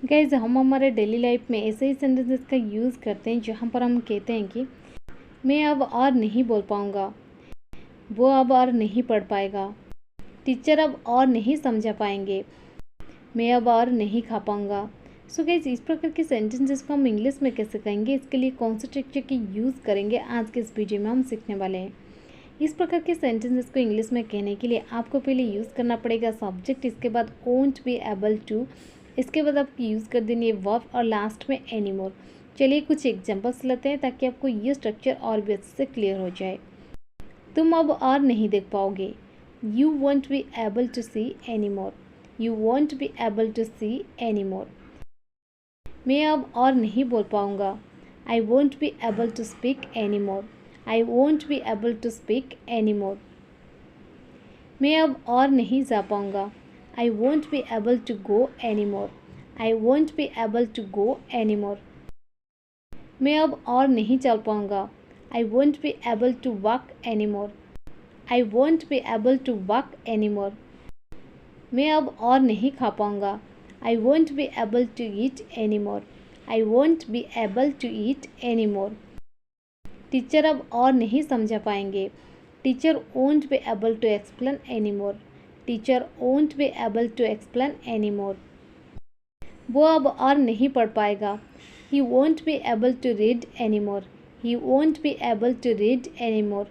Guys हम हमारे daily life में ऐसे ही सेंटेंसेस का यूज़ करते हैं जहाँ पर हम कहते हैं कि मैं अब और नहीं बोल पाऊँगा, वो अब और नहीं पढ़ पाएगा, टीचर अब और नहीं समझा पाएंगे, मैं अब और नहीं खा पाऊँगा। सो गाइज इस प्रकार के सेंटेंसेस को हम इंग्लिश में कैसे कहेंगे, इसके लिए कौन से स्ट्रक्चर की यूज़ करेंगे, आज के इस वीडियो में हम सीखने वाले हैं। इस प्रकार के सेंटेंसेस को इंग्लिश में कहने के लिए आपको पहले यूज़ करना पड़ेगा सब्जेक्ट, इसके बाद वोंट बी एबल टू, इसके बाद आप यूज़ कर देंगे वर्ब और लास्ट में एनी मोर। चलिए कुछ एग्जांपल्स लेते हैं ताकि आपको ये स्ट्रक्चर और भी अच्छे से क्लियर हो जाए। तुम अब और नहीं देख पाओगे, you won't be able to see any more, you won't be able to see any more. मैं अब और नहीं बोल पाऊँगा, I won't be able to speak any more, I won't be able to speak any more. मैं अब और नहीं जा पाऊँगा, I won't be able to go any more, I won't be able to go any more. मैं अब और नहीं चल पाऊँगा, I won't be able to walk any more, I won't be able to walk any more. मैं अब और नहीं खा पाऊँगा, I won't be able to eat any more, I won't be able to eat any more. Teacher अब और नहीं समझा पाएंगे, teacher won't be able to explain any more, teacher won't be able to explain any more. वो अब और नहीं पढ़ पाएगा, he won't be able to read any more, he won't be able to read any more.